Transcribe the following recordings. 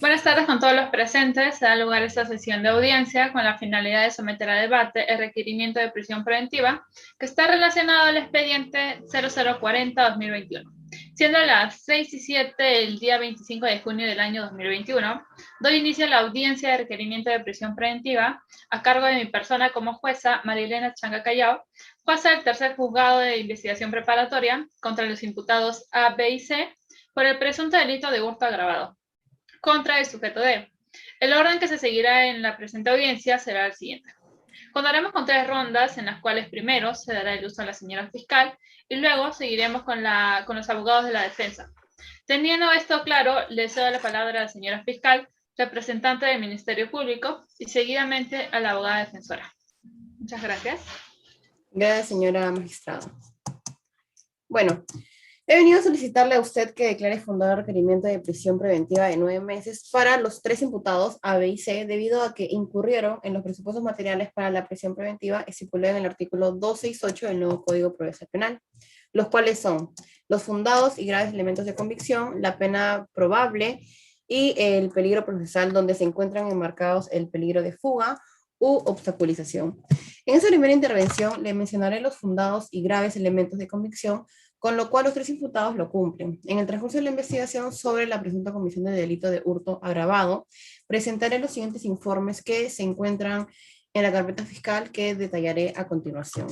Buenas tardes con todos los presentes. Se da lugar a esta sesión de audiencia con la finalidad de someter a debate el requerimiento de prisión preventiva que está relacionado al expediente 0040-2021. Siendo las 6:07 del día 25 de junio del año 2021, doy inicio a la audiencia de requerimiento de prisión preventiva a cargo de mi persona como jueza, Marilena Changa Callao, jueza del tercer juzgado de investigación preparatoria contra los imputados A, B y C por el presunto delito de hurto agravado contra el sujeto D. El orden que se seguirá en la presente audiencia será el siguiente. Contaremos con 3 rondas en las cuales primero se dará el uso a la señora fiscal y luego seguiremos con los abogados de la defensa. Teniendo esto claro, le cedo la palabra a la señora fiscal, representante del Ministerio Público, y seguidamente a la abogada defensora. Muchas gracias. Gracias, señora magistrada. Bueno, he venido a solicitarle a usted que declare fundado el requerimiento de prisión preventiva de 9 meses para los 3 imputados A, B y C, debido a que incurrieron en los presupuestos materiales para la prisión preventiva estipulados en el artículo 268 del nuevo Código Procesal Penal, los cuales son los fundados y graves elementos de convicción, la pena probable y el peligro procesal, donde se encuentran enmarcados el peligro de fuga u obstaculización. En esta primera intervención le mencionaré los fundados y graves elementos de convicción, con lo cual los 3 imputados lo cumplen. En el transcurso de la investigación sobre la presunta comisión de delito de hurto agravado, presentaré los siguientes informes que se encuentran en la carpeta fiscal que detallaré a continuación.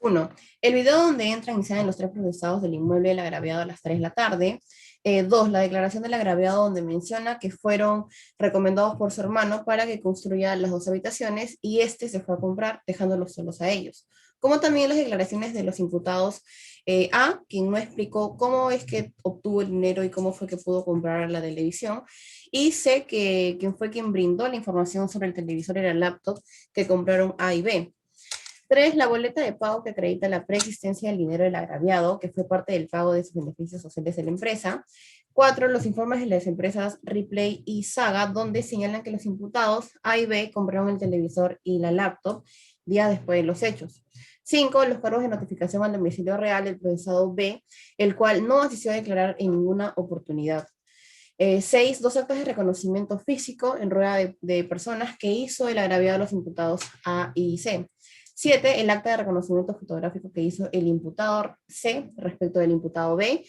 1. El video donde entran y salen los 3 procesados del inmueble del agraviado a las 3 de la tarde. 2. La declaración del agraviado donde menciona que fueron recomendados por su hermano para que construya las 2 habitaciones y este se fue a comprar dejándolos solos a ellos. Como también las declaraciones de los imputados A, quien no explicó cómo es que obtuvo el dinero y cómo fue que pudo comprar la televisión. Y C, que quien fue quien brindó la información sobre el televisor y la laptop que compraron A y B. 3. La boleta de pago que acredita la preexistencia del dinero del agraviado, que fue parte del pago de sus beneficios sociales de la empresa. 4. Los informes de las empresas Replay y Saga, donde señalan que los imputados A y B compraron el televisor y la laptop días después de los hechos. 5. Los cargos de notificación al domicilio real del procesado B, el cual no asistió a declarar en ninguna oportunidad. 6. 2 actas de reconocimiento físico en rueda de personas que hizo el agraviado a los imputados A y C. 7. El acta de reconocimiento fotográfico que hizo el imputado C respecto del imputado B.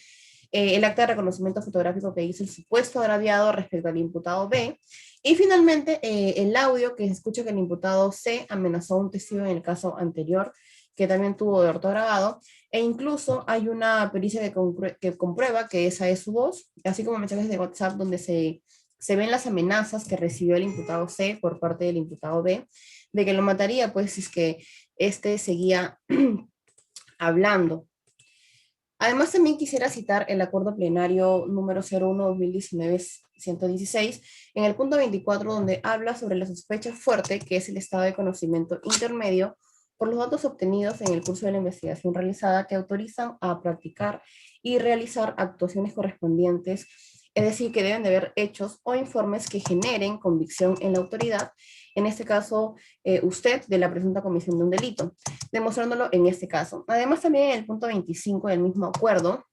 El acta de reconocimiento fotográfico que hizo el supuesto agraviado respecto al imputado B. Y finalmente, el audio que escucha que el imputado C amenazó a un testigo en el caso anterior, que también tuvo de hurto agravado, e incluso hay una pericia que comprueba que esa es su voz, así como mensajes de WhatsApp donde se ven las amenazas que recibió el imputado C por parte del imputado B, de que lo mataría, pues, si es que este seguía hablando. Además, también quisiera citar el acuerdo plenario número 01-2019-116, en el punto 24, donde habla sobre la sospecha fuerte, que es el estado de conocimiento intermedio, por los datos obtenidos en el curso de la investigación realizada que autorizan a practicar y realizar actuaciones correspondientes, es decir, que deben de haber hechos o informes que generen convicción en la autoridad, en este caso usted, de la presunta comisión de un delito, demostrándolo en este caso. Además, también en el punto 25 del mismo acuerdo,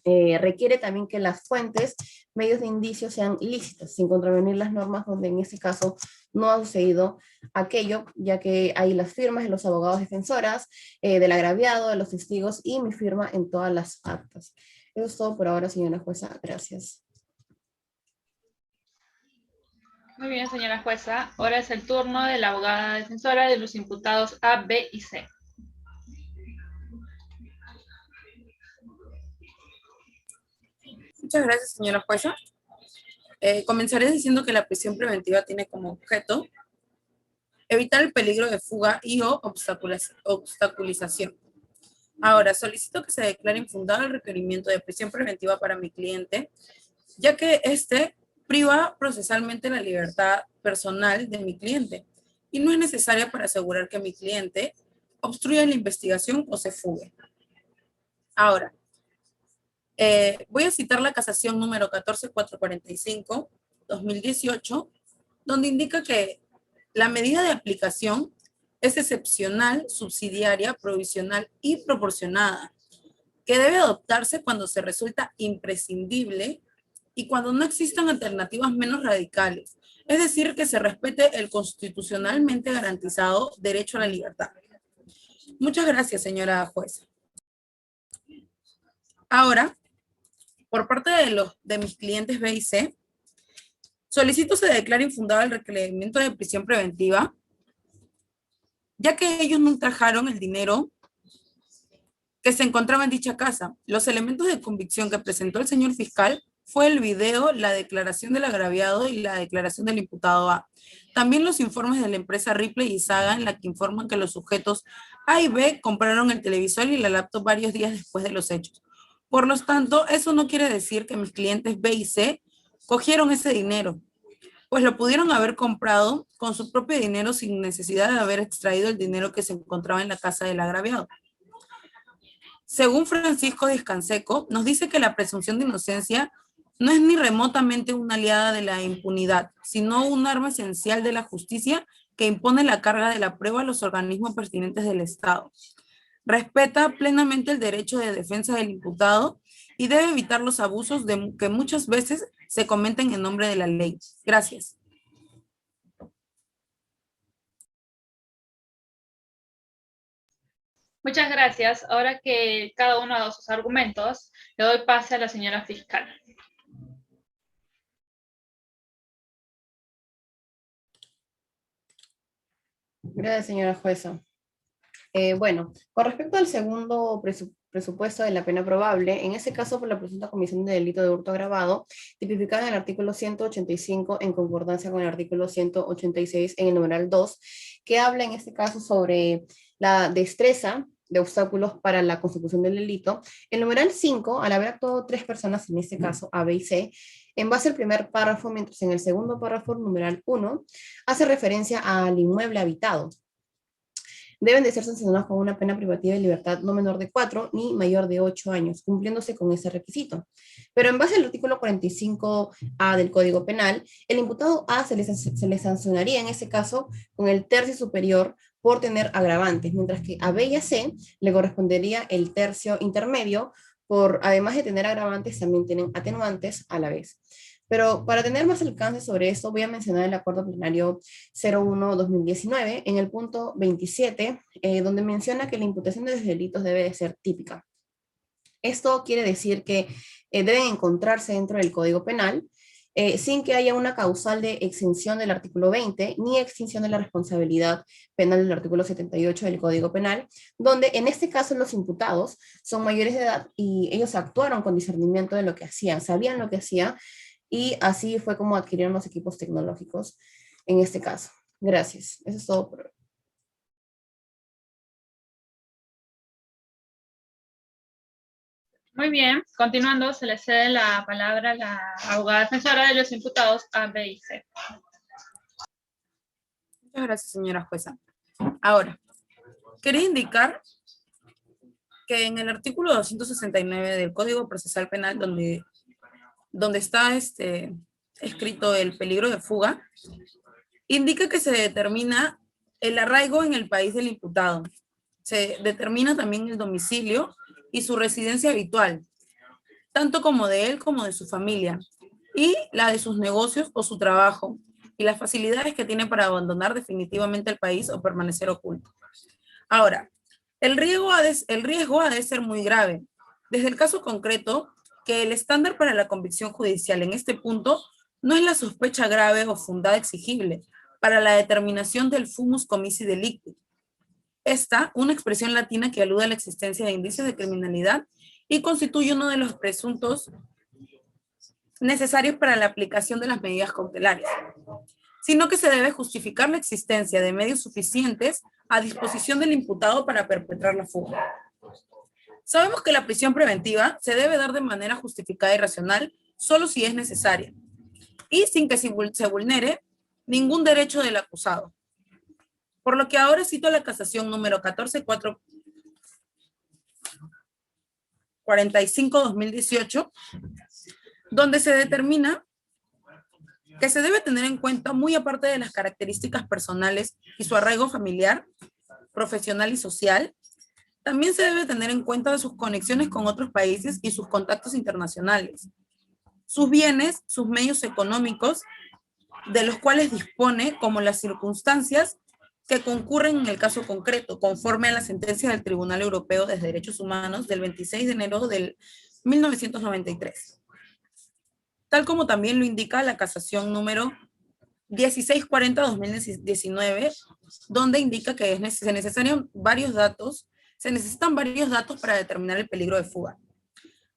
requiere también que las fuentes, medios de indicio sean lícitas, sin contravenir las normas, donde en este caso no ha sucedido aquello, ya que hay las firmas de los abogados defensoras, del agraviado, de los testigos y mi firma en todas las actas. Eso es todo por ahora, señora jueza. Gracias. Muy bien, señora jueza. Ahora es el turno de la abogada defensora de los imputados A, B y C. Muchas gracias, señora jueza. Comenzaré diciendo que la prisión preventiva tiene como objeto evitar el peligro de fuga y o obstaculización. Ahora, solicito que se declare infundado el requerimiento de prisión preventiva para mi cliente, ya que este priva procesalmente la libertad personal de mi cliente y no es necesaria para asegurar que mi cliente obstruya la investigación o se fugue. Ahora, voy a citar la casación número 14445-2018, donde indica que la medida de aplicación es excepcional, subsidiaria, provisional y proporcionada. que debe adoptarse cuando se resulta imprescindible y cuando no existan alternativas menos radicales, es decir, que se respete el constitucionalmente garantizado derecho a la libertad. Muchas gracias, señora jueza. Ahora, por parte de mis clientes B y C, solicito se declare infundado el requerimiento de prisión preventiva, ya que ellos no trajeron el dinero que se encontraba en dicha casa. Los elementos de convicción que presentó el señor fiscal fue el video, la declaración del agraviado y la declaración del imputado A. También los informes de la empresa Ripley y Saga en la que informan que los sujetos A y B compraron el televisor y la laptop varios días después de los hechos. Por lo tanto, eso no quiere decir que mis clientes B y C cogieron ese dinero, pues lo pudieron haber comprado con su propio dinero sin necesidad de haber extraído el dinero que se encontraba en la casa del agraviado. Según Francisco Descanseco, nos dice que la presunción de inocencia no es ni remotamente una aliada de la impunidad, sino un arma esencial de la justicia que impone la carga de la prueba a los organismos pertinentes del Estado. Respeta plenamente el derecho de defensa del imputado y debe evitar los abusos que muchas veces se cometen en nombre de la ley. Gracias. Muchas gracias. Ahora que cada uno ha dado sus argumentos, le doy pase a la señora fiscal. Gracias, señora jueza. Bueno, con respecto al segundo presupuesto de la pena probable, en ese caso por la presunta comisión de delito de hurto agravado, tipificado en el artículo 185 en concordancia con el artículo 186 en el numeral 2, que habla en este caso sobre la destreza de obstáculos para la consecución del delito. El numeral 5, al haber actuado 3 personas, en este caso A, B y C, en base al primer párrafo, mientras en el segundo párrafo, numeral 1, hace referencia al inmueble habitado. Deben de ser sancionados con una pena privativa de libertad no menor de 4 ni mayor de 8 años, cumpliéndose con ese requisito. Pero en base al artículo 45A del Código Penal, el imputado A se le sancionaría en ese caso con el tercio superior por tener agravantes, mientras que a B y a C le correspondería el tercio intermedio por, además de tener agravantes, también tienen atenuantes a la vez. Pero para tener más alcance sobre esto, voy a mencionar el acuerdo plenario 01-2019 en el punto 27, donde menciona que la imputación de los delitos debe de ser típica. Esto quiere decir que deben encontrarse dentro del Código Penal, sin que haya una causal de exención del artículo 20, ni extinción de la responsabilidad penal del artículo 78 del Código Penal, donde en este caso los imputados son mayores de edad y ellos actuaron con discernimiento de lo que hacían, sabían lo que hacían, y así fue como adquirieron los equipos tecnológicos en este caso. Gracias. Eso es todo por hoy. Muy bien. Continuando, se le cede la palabra a la abogada defensora de los imputados A, B y C. Muchas gracias, señora jueza. Ahora, quería indicar que en el artículo 269 del Código Procesal Penal, donde está escrito el peligro de fuga, indica que se determina el arraigo en el país del imputado. Se determina también el domicilio y su residencia habitual, tanto como de él como de su familia, y la de sus negocios o su trabajo, y las facilidades que tiene para abandonar definitivamente el país o permanecer oculto. Ahora, el riesgo ha de ser muy grave. Desde el caso concreto, que el estándar para la convicción judicial en este punto no es la sospecha grave o fundada exigible para la determinación del fumus comissi delicti. Esta, una expresión latina que alude a la existencia de indicios de criminalidad y constituye uno de los presuntos necesarios para la aplicación de las medidas cautelares, sino que se debe justificar la existencia de medios suficientes a disposición del imputado para perpetrar la fuga. Sabemos que la prisión preventiva se debe dar de manera justificada y racional solo si es necesaria y sin que se vulnere ningún derecho del acusado. Por lo que ahora cito la casación número 14445-2018, donde se determina que se debe tener en cuenta, muy aparte de las características personales y su arraigo familiar, profesional y social, También se debe tener en cuenta sus conexiones con otros países y sus contactos internacionales, sus bienes, sus medios económicos, de los cuales dispone, como las circunstancias que concurren en el caso concreto, conforme a la sentencia del Tribunal Europeo de Derechos Humanos del 26 de enero del 1993, tal como también lo indica la casación número 1640-2019, donde indica que se necesitan varios datos para determinar el peligro de fuga.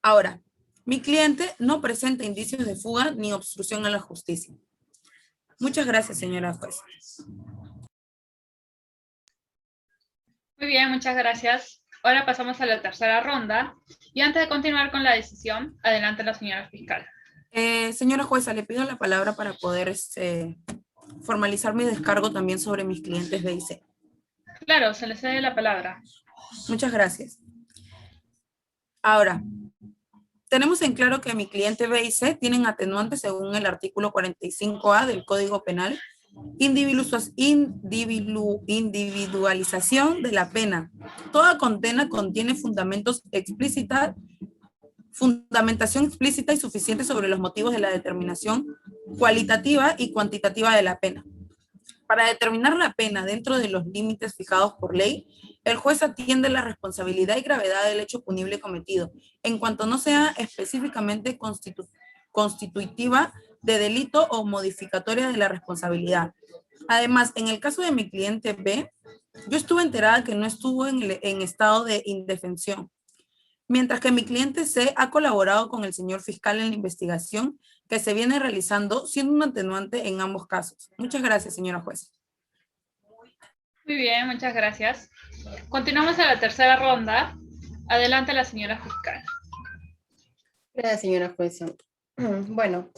Ahora, mi cliente no presenta indicios de fuga ni obstrucción a la justicia. Muchas gracias, señora juez. Muy bien, muchas gracias. Ahora pasamos a la tercera ronda. Y antes de continuar con la decisión, adelante la señora fiscal. Señora jueza, le pido la palabra para poder formalizar mi descargo también sobre mis clientes B y C. Claro, se le cede la palabra. Muchas gracias. Ahora, tenemos en claro que mi cliente B y C tienen atenuantes según el artículo 45A del Código Penal, individualización de la pena. Toda condena contiene fundamentación explícita y suficiente sobre los motivos de la determinación cualitativa y cuantitativa de la pena. Para determinar la pena dentro de los límites fijados por ley, el juez atiende la responsabilidad y gravedad del hecho punible cometido, en cuanto no sea específicamente constitutiva de delito o modificatoria de la responsabilidad. Además, en el caso de mi cliente B, yo estuve enterada que no estuvo en estado de indefensión, mientras que mi cliente C ha colaborado con el señor fiscal en la investigación que se viene realizando, siendo un atenuante en ambos casos. Muchas gracias, señora jueza. Muy bien, muchas gracias. Continuamos a la tercera ronda. Adelante la señora fiscal. Gracias, señora jueza. Bueno,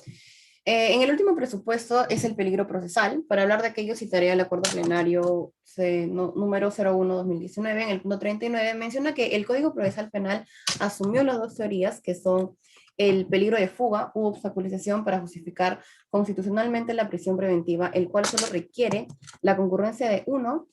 en el último presupuesto es el peligro procesal. Para hablar de aquello citaré el acuerdo plenario número 01-2019. En el punto 39 menciona que el Código Procesal Penal asumió las dos teorías que son el peligro de fuga u obstaculización para justificar constitucionalmente la prisión preventiva, el cual solo requiere la concurrencia de uno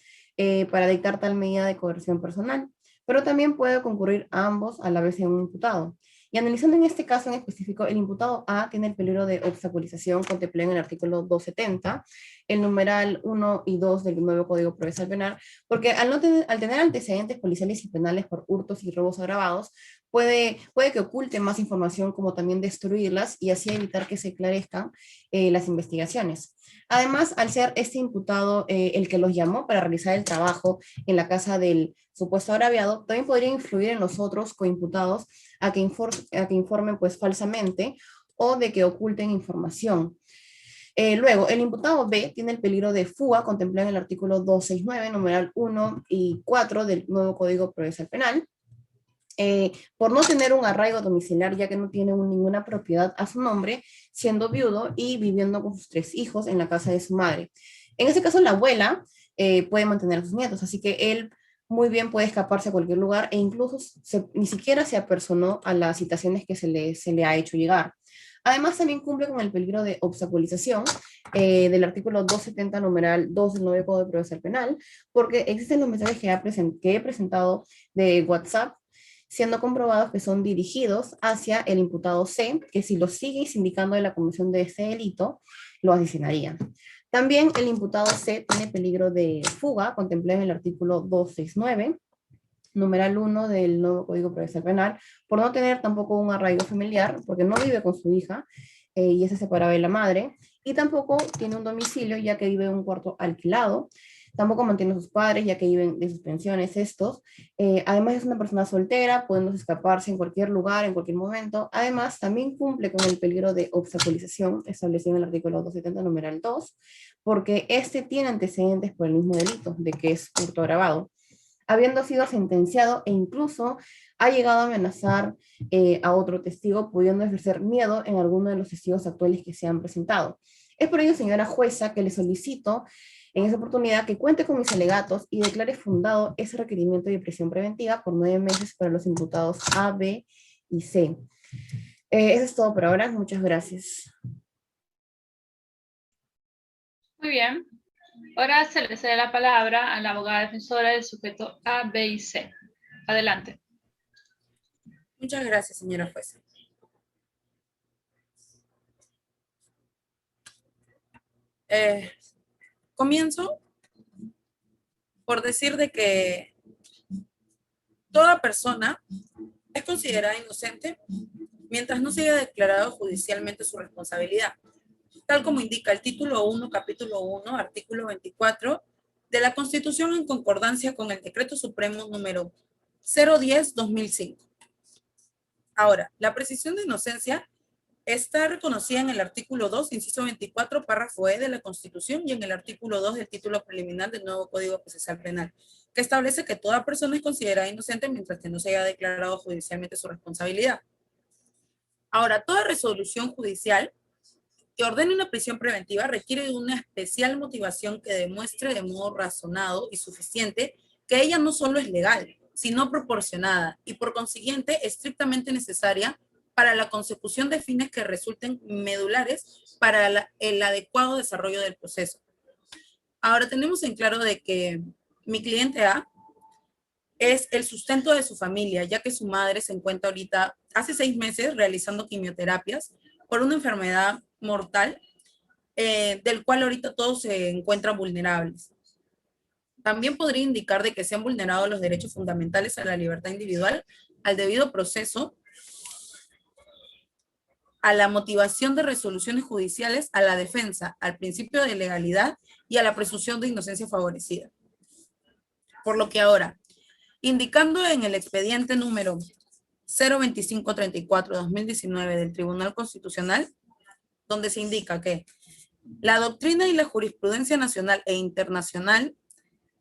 para dictar tal medida de coerción personal, pero también puede concurrir a ambos a la vez en un imputado. Y analizando en este caso en específico, el imputado A tiene el peligro de obstaculización contemplado en el artículo 270, el numeral 1 y 2 del nuevo Código Procesal Penal, porque al tener antecedentes policiales y penales por hurtos y robos agravados, puede que oculte más información como también destruirlas y así evitar que se esclarezcan las investigaciones. Además, al ser este imputado el que los llamó para realizar el trabajo en la casa del supuesto agraviado, también podría influir en los otros coimputados a que informen pues falsamente o de que oculten información. Luego, el imputado B tiene el peligro de fuga contemplado en el artículo 269, numeral 1 y 4 del nuevo Código Procesal Penal, por no tener un arraigo domiciliar, ya que no tiene ninguna propiedad a su nombre, siendo viudo y viviendo con sus 3 hijos en la casa de su madre. En este caso, la abuela puede mantener a sus nietos, así que él muy bien puede escaparse a cualquier lugar e incluso ni siquiera se apersonó a las citaciones que se le ha hecho llegar. Además, también cumple con el peligro de obstaculización del artículo 270, numeral 2 del nuevo Código Procesal Penal, porque existen los mensajes que he presentado de WhatsApp, siendo comprobados que son dirigidos hacia el imputado C, que si lo sigue indicando de la comisión de este delito, lo asesinaría. También el imputado C tiene peligro de fuga, contemplado en el artículo 269, numeral 1 del nuevo Código Procesal Penal, por no tener tampoco un arraigo familiar, porque no vive con su hija y es separado de la madre, y tampoco tiene un domicilio, ya que vive en un cuarto alquilado. Tampoco mantiene a sus padres, ya que viven de sus pensiones estos. Además es una persona soltera, pudiendo escaparse en cualquier lugar, en cualquier momento. Además, también cumple con el peligro de obstaculización establecido en el artículo 270, numeral 2, porque este tiene antecedentes por el mismo delito, de que es hurto agravado, habiendo sido sentenciado e incluso ha llegado a amenazar a otro testigo, pudiendo ejercer miedo en alguno de los testigos actuales que se han presentado. Es por ello, señora jueza, que le solicito en esa oportunidad que cuente con mis alegatos y declare fundado ese requerimiento de prisión preventiva por 9 meses para los imputados A, B y C. Eso es todo por ahora. Muchas gracias. Muy bien. Ahora se le cede la palabra a la abogada defensora del sujeto A, B y C. Adelante. Muchas gracias, señora jueza. Comienzo por decir de que toda persona es considerada inocente mientras no se haya declarado judicialmente su responsabilidad, tal como indica el título 1, capítulo 1, artículo 24 de la Constitución en concordancia con el Decreto Supremo número 010-2005. Ahora, la presunción de inocencia está reconocida en el artículo 2, inciso 24, párrafo E de la Constitución y en el artículo 2 del título preliminar del nuevo Código Procesal Penal, que establece que toda persona es considerada inocente mientras que no se haya declarado judicialmente su responsabilidad. Ahora, toda resolución judicial que ordene una prisión preventiva requiere de una especial motivación que demuestre de modo razonado y suficiente que ella no solo es legal, sino proporcionada y por consiguiente estrictamente necesaria para la consecución de fines que resulten medulares para el adecuado desarrollo del proceso. Ahora tenemos en claro de que mi cliente A es el sustento de su familia, ya que su madre se encuentra ahorita, hace 6 meses, realizando quimioterapias por una enfermedad mortal, del cual ahorita todos se encuentran vulnerables. También podría indicar de que se han vulnerado los derechos fundamentales a la libertad individual, al debido proceso, a la motivación de resoluciones judiciales, a la defensa, al principio de legalidad y a la presunción de inocencia favorecida. Por lo que ahora, indicando en el expediente número 02534-2019 del Tribunal Constitucional, donde se indica que la doctrina y la jurisprudencia nacional e internacional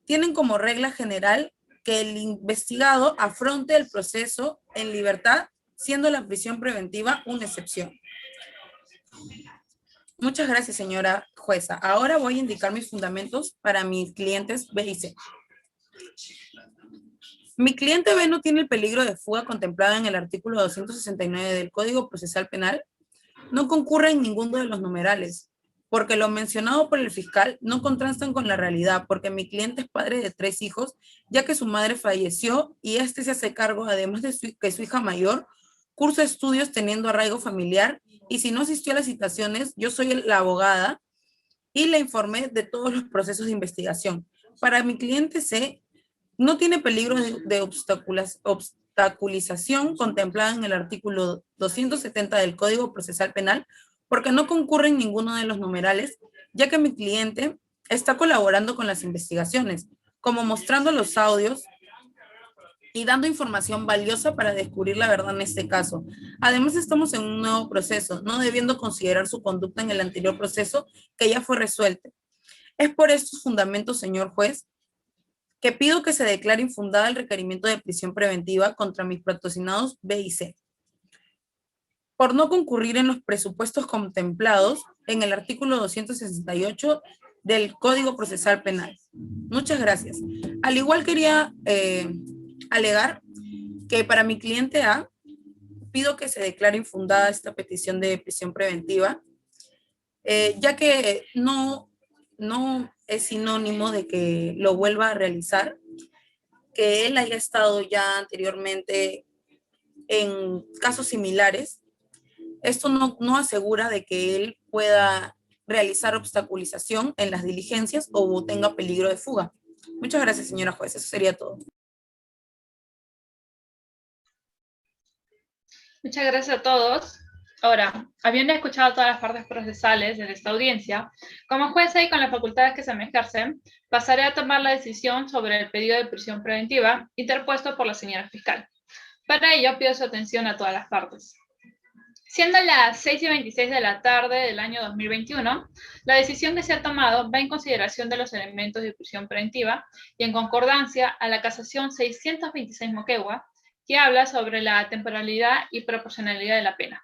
tienen como regla general que el investigado afronte el proceso en libertad, siendo la prisión preventiva una excepción. Muchas gracias, señora jueza. Ahora voy a indicar mis fundamentos para mis clientes B y C. Mi cliente B no tiene el peligro de fuga contemplado en el artículo 269 del Código Procesal Penal. No concurre en ninguno de los numerales, porque lo mencionado por el fiscal no contrastan con la realidad, porque mi cliente es padre de 3 hijos, ya que su madre falleció y este se hace cargo, además de que su hija mayor cursa estudios teniendo arraigo familiar, y si no asistió a las citaciones, yo soy la abogada y le informé de todos los procesos de investigación. Para mi cliente C, no tiene peligro de obstaculización contemplada en el artículo 270 del Código Procesal Penal, porque no concurre en ninguno de los numerales, ya que mi cliente está colaborando con las investigaciones, como mostrando los audios y dando información valiosa para descubrir la verdad en este caso. Además, estamos en un nuevo proceso, no debiendo considerar su conducta en el anterior proceso que ya fue resuelto. Es por estos fundamentos, señor juez, que pido que se declare infundada el requerimiento de prisión preventiva contra mis patrocinados B y C, por no concurrir en los presupuestos contemplados en el artículo 268 del Código Procesal Penal. Muchas gracias. Al igual quería alegar que para mi cliente A, pido que se declare infundada esta petición de prisión preventiva, ya que no es sinónimo de que lo vuelva a realizar, que él haya estado ya anteriormente en casos similares. Esto no asegura de que él pueda realizar obstaculización en las diligencias o tenga peligro de fuga. Muchas gracias, señora juez. Eso sería todo. Muchas gracias a todos. Ahora, habiendo escuchado todas las partes procesales de esta audiencia, como jueza y con las facultades que se me ejercen, pasaré a tomar la decisión sobre el pedido de prisión preventiva interpuesto por la señora fiscal. Para ello, pido su atención a todas las partes. Siendo las 6:26 de la tarde del año 2021, la decisión que se ha tomado va en consideración de los elementos de prisión preventiva y en concordancia a la casación 626 Moquegua, que habla sobre la temporalidad y proporcionalidad de la pena.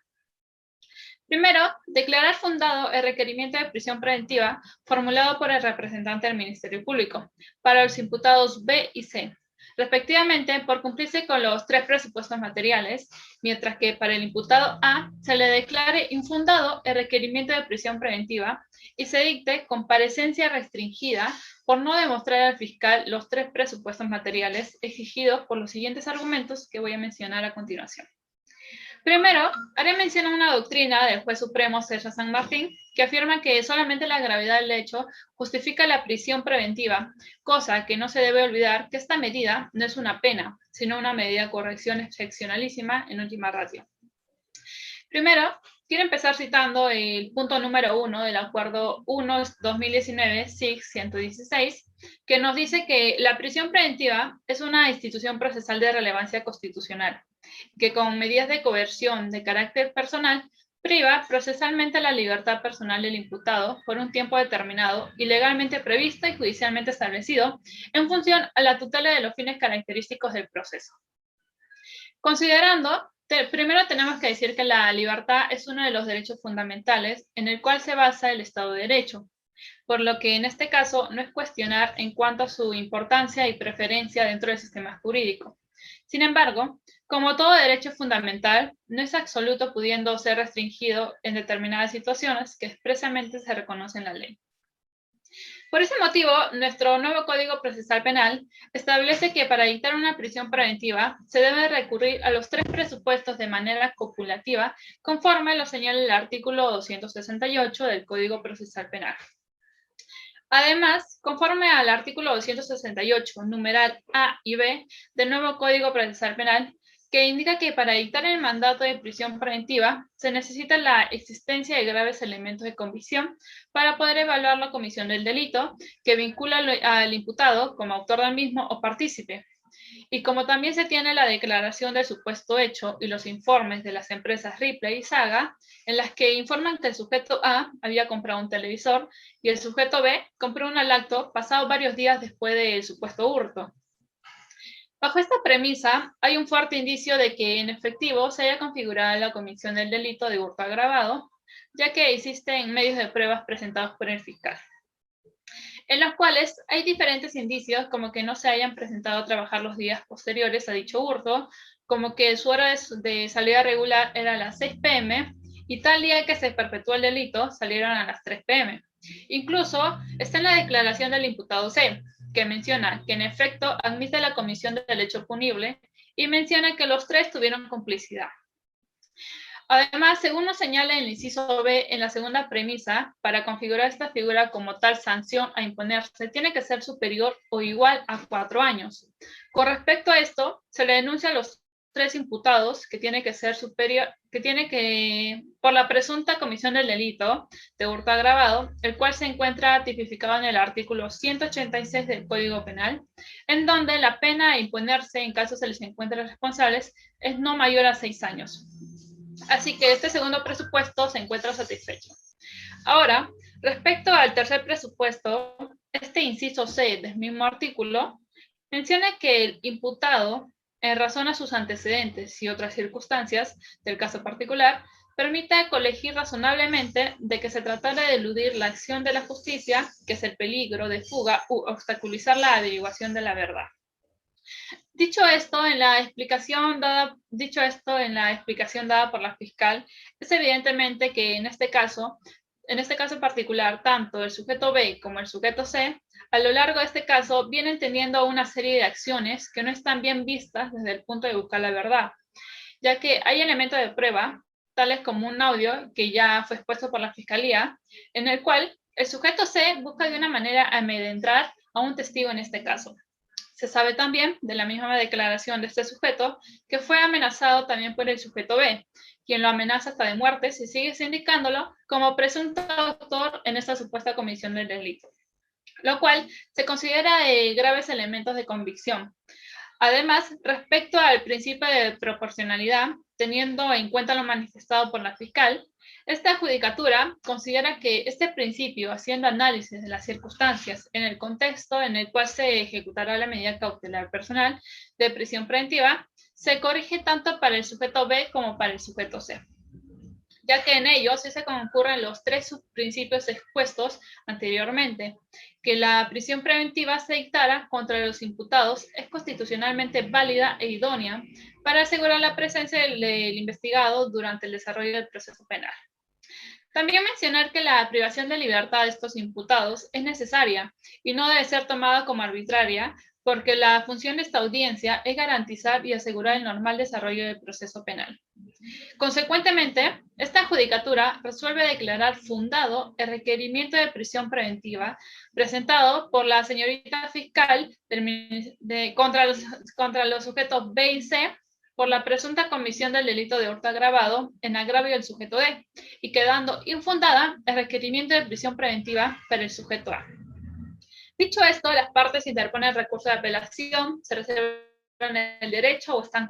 Primero, declarar fundado el requerimiento de prisión preventiva formulado por el representante del Ministerio Público para los imputados B y C, respectivamente por cumplirse con los 3 presupuestos materiales, mientras que para el imputado A se le declare infundado el requerimiento de prisión preventiva y se dicte comparecencia restringida por no demostrar al fiscal los 3 presupuestos materiales exigidos por los siguientes argumentos que voy a mencionar a continuación. Primero, haré mención a una doctrina del juez supremo César San Martín que afirma que solamente la gravedad del hecho justifica la prisión preventiva, cosa que no se debe olvidar que esta medida no es una pena, sino una medida de corrección excepcionalísima en última ratio. Primero, quiero empezar citando el punto número 1 del Acuerdo 1-2019 SIG 116, que nos dice que la prisión preventiva es una institución procesal de relevancia constitucional, que con medidas de coerción de carácter personal priva procesalmente la libertad personal del imputado por un tiempo determinado y legalmente previsto y judicialmente establecido en función a la tutela de los fines característicos del proceso. Considerando, primero tenemos que decir que la libertad es uno de los derechos fundamentales en el cual se basa el Estado de Derecho, por lo que en este caso no es cuestionar en cuanto a su importancia y preferencia dentro del sistema jurídico. Sin embargo, como todo derecho fundamental, no es absoluto pudiendo ser restringido en determinadas situaciones que expresamente se reconocen en la ley. Por ese motivo, nuestro nuevo Código Procesal Penal establece que para dictar una prisión preventiva se debe recurrir a los 3 presupuestos de manera copulativa, conforme lo señala el artículo 268 del Código Procesal Penal. Además, conforme al artículo 268, numeral A y B del nuevo Código Procesal Penal, que indica que para dictar el mandato de prisión preventiva se necesita la existencia de graves elementos de convicción para poder evaluar la comisión del delito que vincula al imputado como autor del mismo o partícipe. Y como también se tiene la declaración del supuesto hecho y los informes de las empresas Ripley y Saga, en las que informan que el sujeto A había comprado un televisor y el sujeto B compró un lacto pasado varios días después del supuesto hurto. Bajo esta premisa, hay un fuerte indicio de que en efectivo se haya configurado la comisión del delito de hurto agravado, ya que existen medios de pruebas presentados por el fiscal, en los cuales hay diferentes indicios como que no se hayan presentado a trabajar los días posteriores a dicho hurto, como que su hora de salida regular era a las 6 p.m. y tal día que se perpetuó el delito salieron a las 3 p.m. Incluso está en la declaración del imputado C, que menciona que en efecto admite la comisión del hecho punible y menciona que los 3 tuvieron complicidad. Además, según nos señala el inciso B en la segunda premisa, para configurar esta figura como tal sanción a imponerse, tiene que ser superior o igual a 4 años. Con respecto a esto, se le denuncia a los 3 imputados que tiene que ser superior, por la presunta comisión del delito de hurto agravado, el cual se encuentra tipificado en el artículo 186 del Código Penal, en donde la pena a imponerse en caso se les encuentre responsables es no mayor a 6 años. Así que este segundo presupuesto se encuentra satisfecho. Ahora, respecto al tercer presupuesto, este inciso C del mismo artículo menciona que el imputado, en razón a sus antecedentes y otras circunstancias del caso particular, permite colegir razonablemente de que se tratara de eludir la acción de la justicia, que es el peligro de fuga u obstaculizar la averiguación de la verdad. Dicho esto, en la explicación dada por la fiscal, es evidentemente que en este caso particular, tanto el sujeto B como el sujeto C, a lo largo de este caso, vienen teniendo una serie de acciones que no están bien vistas desde el punto de buscar la verdad, ya que hay elementos de prueba, tales como un audio que ya fue expuesto por la fiscalía, en el cual el sujeto C busca de una manera amedrentar a un testigo en este caso. Se sabe también, de la misma declaración de este sujeto, que fue amenazado también por el sujeto B, quien lo amenaza hasta de muerte si sigue indicándolo como presunto autor en esta supuesta comisión del delito, lo cual se considera graves elementos de convicción. Además, respecto al principio de proporcionalidad, teniendo en cuenta lo manifestado por la fiscal, esta judicatura considera que este principio, haciendo análisis de las circunstancias en el contexto en el cual se ejecutará la medida cautelar personal de prisión preventiva, se corrige tanto para el sujeto B como para el sujeto C. ya que en ellos sí se concurren los tres principios expuestos anteriormente. Que la prisión preventiva se dictara contra los imputados es constitucionalmente válida e idónea para asegurar la presencia del investigado durante el desarrollo del proceso penal. También mencionar que la privación de libertad de estos imputados es necesaria y no debe ser tomada como arbitraria, porque la función de esta audiencia es garantizar y asegurar el normal desarrollo del proceso penal. Consecuentemente, esta judicatura resuelve declarar fundado el requerimiento de prisión preventiva presentado por la señorita fiscal contra los sujetos B y C por la presunta comisión del delito de hurto agravado en agravio del sujeto D, y quedando infundada el requerimiento de prisión preventiva para el sujeto A. Dicho esto, las partes interponen recurso de apelación, se reservan el derecho o están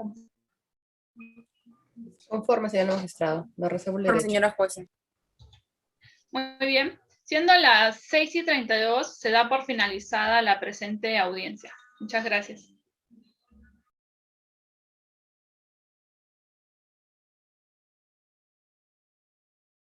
Conforme, señor magistrado. Me reservo el derecho. Señora jueza. Muy bien. Siendo las 6:32, se da por finalizada la presente audiencia. Muchas gracias.